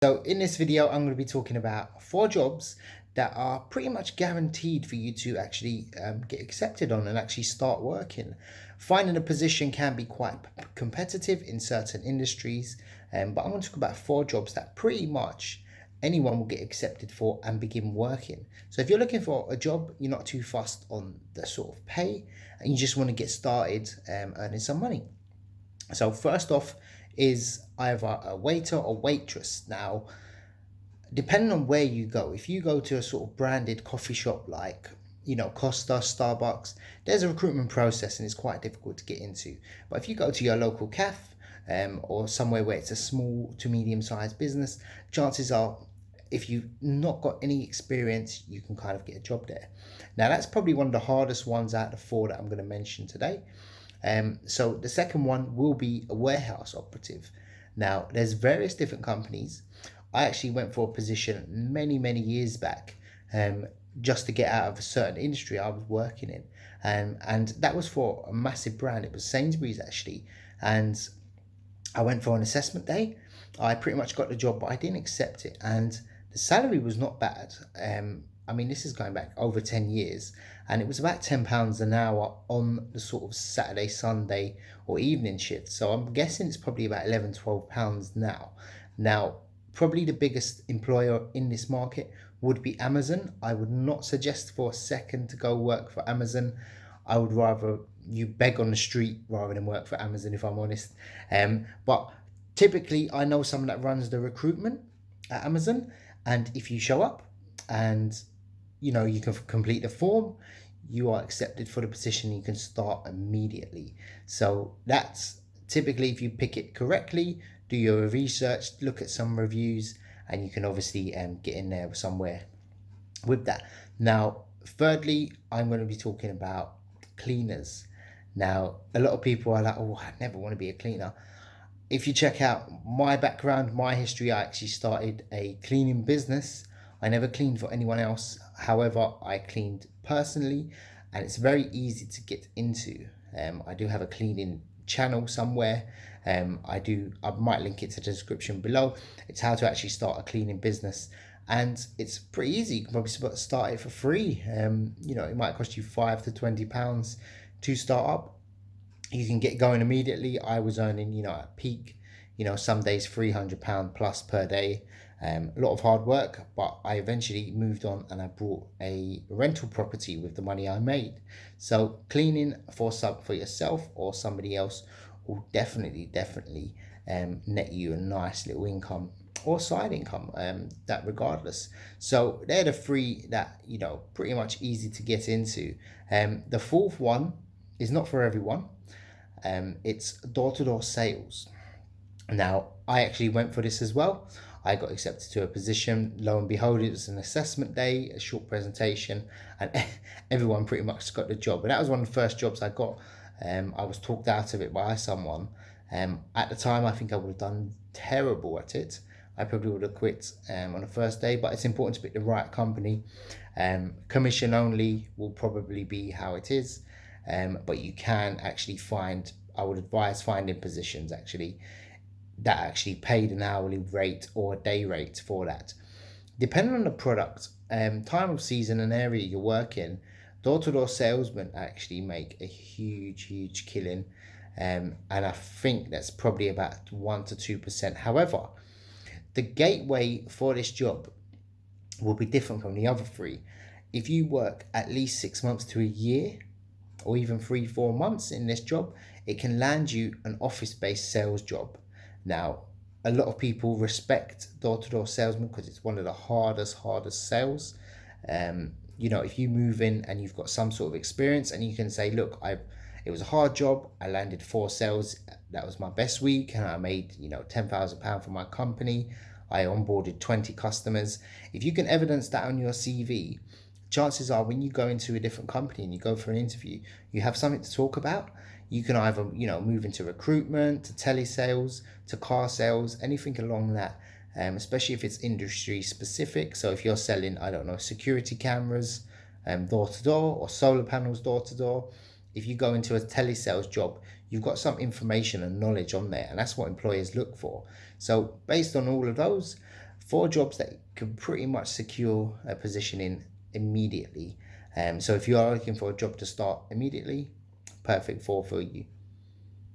So in this video, I'm going to be talking about 4 jobs that are pretty much guaranteed for you to actually get accepted on and actually start working. Finding a position can be quite competitive in certain industries, but I'm going to talk about 4 jobs that pretty much anyone will get accepted for and begin working. So if you're looking for a job, you're not too fussed on the sort of pay and you just want to get started earning some money. So first off is either a waiter or waitress. Now, depending on where you go, if you go to a sort of branded coffee shop like, Costa, Starbucks, there's a recruitment process and it's quite difficult to get into. But if you go to your local cafe or somewhere where it's a small to medium sized business, chances are if you've not got any experience, you can kind of get a job there. Now, that's probably one of the hardest ones out of the 4 that I'm going to mention today. So the second one will be a warehouse operative. Now, there's various different companies. I actually went for a position many years back, just to get out of a certain industry I was working in, and that was for a massive brand. It was Sainsbury's actually, and I went for an assessment day. I pretty much got the job, but I didn't accept it, and the salary was not bad. I mean, this is going back over 10 years, and it was about £10 an hour on the sort of Saturday, Sunday, or evening shift. So I'm guessing it's probably about £11, £12 now. Now, probably the biggest employer in this market would be Amazon. I would not suggest for a second to go work for Amazon. I would rather you beg on the street rather than work for Amazon, if I'm honest. But typically, I know someone that runs the recruitment at Amazon, and if you show up and you can complete the form, you are accepted for the position. You can start immediately. So that's typically, if you pick it correctly, do your research, look at some reviews, and you can obviously get in there somewhere with that. Now, thirdly, I'm going to be talking about cleaners. Now, a lot of people are like, oh, I never want to be a cleaner. If you check out my background, my history, I actually started a cleaning business. I never cleaned for anyone else. However, I cleaned personally, and it's very easy to get into. I do have a cleaning channel somewhere. I might link it to the description below. It's how to actually start a cleaning business, and it's pretty easy. You can probably start it for free. It might cost you £5 to £20 to start up. You can get going immediately. I was earning, at peak, some days £300 plus per day. A lot of hard work, but I eventually moved on and I bought a rental property with the money I made. So cleaning for yourself or somebody else will definitely net you a nice little income or side income, that regardless. So they're the 3 that pretty much easy to get into. The 4th one is not for everyone. It's door-to-door sales. Now, I actually went for this as well. I got accepted to a position. Lo and behold, it was an assessment day, a short presentation, and everyone pretty much got the job. And that was one of the first jobs I got. I was talked out of it by someone. At the time, I think I would have done terrible at it. I probably would have quit on the first day, but it's important to pick the right company. Commission only will probably be how it is, but you can actually I would advise finding positions actually that actually paid an hourly rate or a day rate for that. Depending on the product, time of season and area you're working, door-to-door salesmen actually make a huge killing. And I think that's probably about 1 to 2%. However, the gateway for this job will be different from the other 3. If you work at least 6 months to a year, or even 3-4 months in this job, it can land you an office-based sales job. Now, a lot of people respect door-to-door salesmen because it's one of the hardest sales. If you move in and you've got some sort of experience and you can say, look, it was a hard job. I landed 4 sales. That was my best week, and I made £10,000 for my company. I onboarded 20 customers. If you can evidence that on your CV, chances are when you go into a different company and you go for an interview, you have something to talk about. You can either, move into recruitment, to telesales, to car sales, anything along that, especially if it's industry specific. So if you're selling, I don't know, security cameras door to door, or solar panels door to door, if you go into a telesales job, you've got some information and knowledge on there, and that's what employers look for. So based on all of those, four jobs that can pretty much secure a position in immediately. So if you are looking for a job to start immediately, perfect four for you.